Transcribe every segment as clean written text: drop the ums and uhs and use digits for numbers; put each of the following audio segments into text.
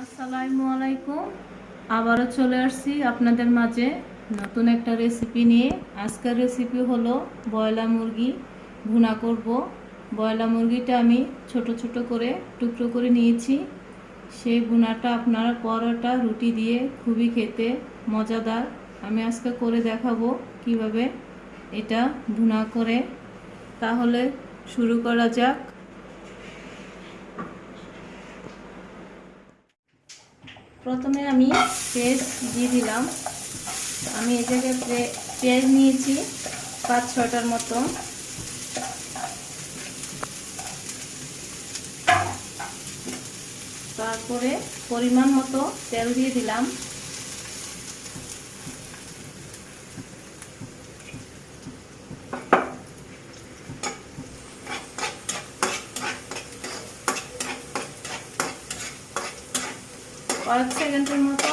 আসসালামু আলাইকুম। আবারও চলে আসছি আপনাদের মাঝে নতুন একটা রেসিপি নিয়ে। আজকের রেসিপি হলো ব্রয়লার মুরগি ভুনা করব। ব্রয়লার মুরগিটা আমি ছোট ছোট করে টুকরো করে নিয়েছি। সেই ভুনাটা আপনারা পরোটা রুটি দিয়ে খুবই খেতে মজাদার। আমি আজকে করে দেখাবো কিভাবে এটা ভুনা করে। তাহলে শুরু করা যাক। প্রথমে আমি পেঁয়াজ দিয়ে দিলাম। আমি এই জায়গায় পেঁয়াজ নিয়েছি 5-6টার মতো। তারপরে পরিমাণ মতো তেল দিয়ে দিলাম। কয়েক সেকেন্ডের মতো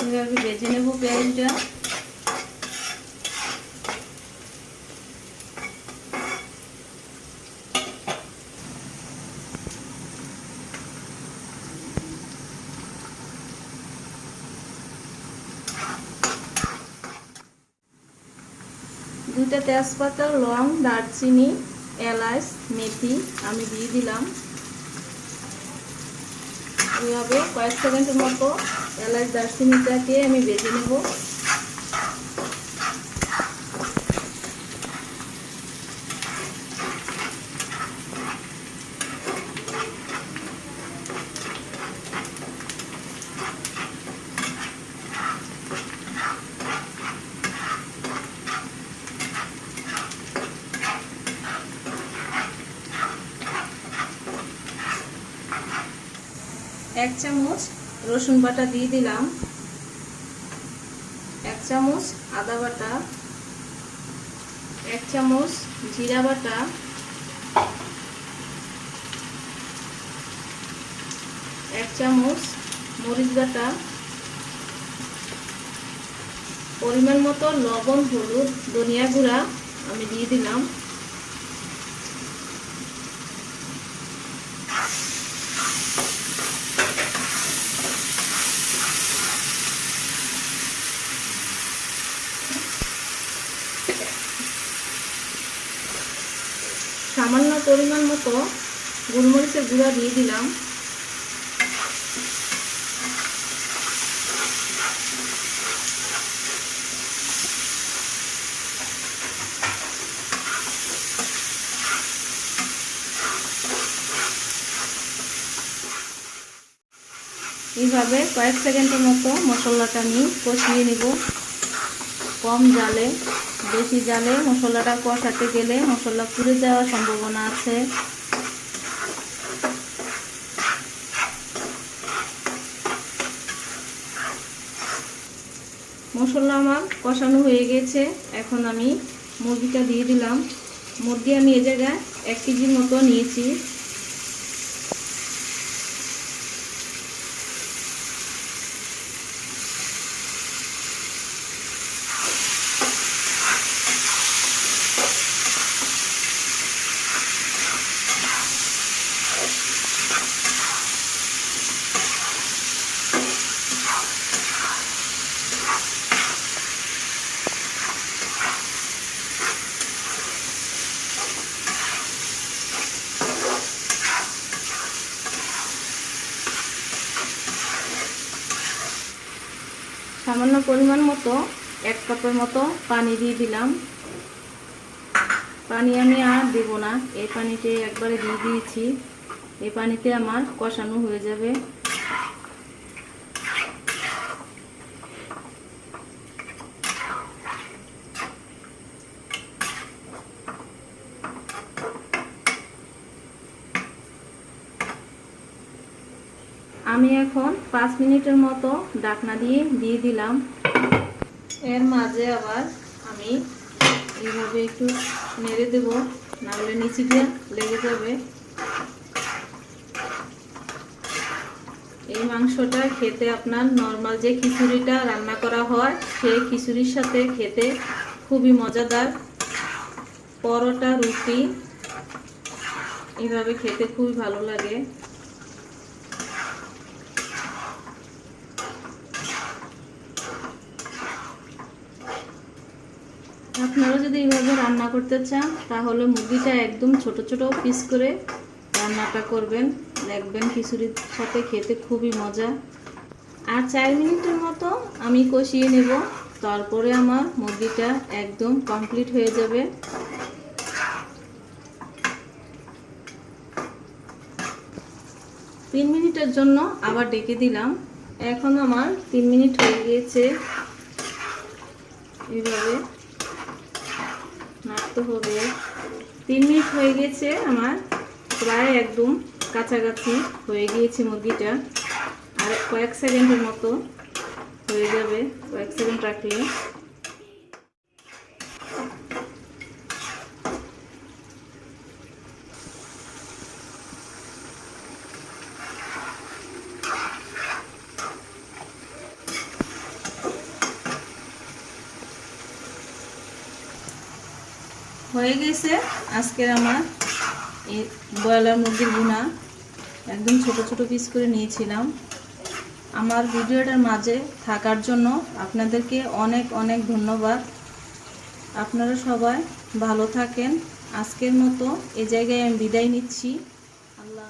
এভাবে ভেজে নেব পেঁয়াজটা। দুইটা তেজপাতা, লং, দারচিনি, এলাচ, মেথি আমি দিয়ে দিলাম। এইভাবে কয়েক সেকেন্ডের মতো এলাচ দারচিনিটাকে আমি ভেজে নেব। এক চামচ রসুন বাটা দিয়ে দিলাম, 1 চামচ আদা বাটা, 1 চামচ জিরা বাটা, 1 চামচ মরিচ বাটা, পরিমাণ মতো লবণ, হলুদ, ধনিয়া গুঁড়া আমি দিয়ে দিলাম। সামান্য পরিমাণ মতো গোলমরিচের গুঁড়া দিয়ে দিলাম। এইভাবে কয়েক সেকেন্ডের মতো মশলাটা আমি কষিয়ে নেব কম জালে। বেশি জালে মশলাটা কষাতে গেলে মশলা পুড়ে যাওয়ার সম্ভাবনা আছে। মশলা আমার কষানো হয়ে গেছে। এখন আমি মুরগিটা দিয়ে দিলাম। মুরগি আমি এই জায়গায় 1 কেজির মতো নিয়েছি। সামান্য পরিমাণ মতো 1 কাপের মতো পানি দিয়ে দিলাম। পানি আমি আর দেব না, এই পানিতে একবারে দিয়ে দিয়েছি। এই পানিতে আমার কষানো হয়ে যাবে। আমি এখন 5 মিনিটের মতো ঢাকনা দিয়ে দিলাম। এর মাঝে আবার আমি এইভাবে একটু নেড়ে দেব, নাহলে নিচে দিয়ে লেগে যাবে। এই মাংসটা খেতে আপনার নর্মাল যে খিচুড়িটা রান্না করা হয় সেই খিচুড়ির সাথে খেতে খুবই মজাদার। পরোটা, রুটি এইভাবে খেতে খুবই ভালো লাগে। আপনারা যদি এইভাবে রান্না করতে চান তাহলে মুরগিটা একদম ছোট ছোট পিস করে রান্নাটা করবেন, দেখবেন খিচুড়ির সাথে খেতে খুবই মজা। আর 4 মিনিটের মতো আমি কষিয়ে নেব, তারপরে আমার মুরগিটা একদম কমপ্লিট হয়ে যাবে। তিন মিনিটের জন্য আবার ডেকে দিলাম। এখন আমার 3 মিনিট হয়ে গিয়েছে। এইভাবে নাড়তে হবে। 3 মিনিট হয়ে গেছে আমার, প্রায় একদম কাছাকাছি হয়ে গিয়েছে মুরগিটা। আর কয়েক সেকেন্ডের মতো হয়ে যাবে, কয়েক সেকেন্ড রাখলে। হয়ে গেছে আজকের আমার এই ব্রয়লার মুরগির ভুনা। একদম ছোট ছোট পিস করে নিয়েছিলাম। আমার ভিডিওটার মাঝে থাকার জন্য আপনাদেরকে অনেক অনেক ধন্যবাদ। আপনারা সবাই ভালো থাকেন। আজকের মতো এই জায়গায় আমি বিদায় নিচ্ছি। আল্লাহ।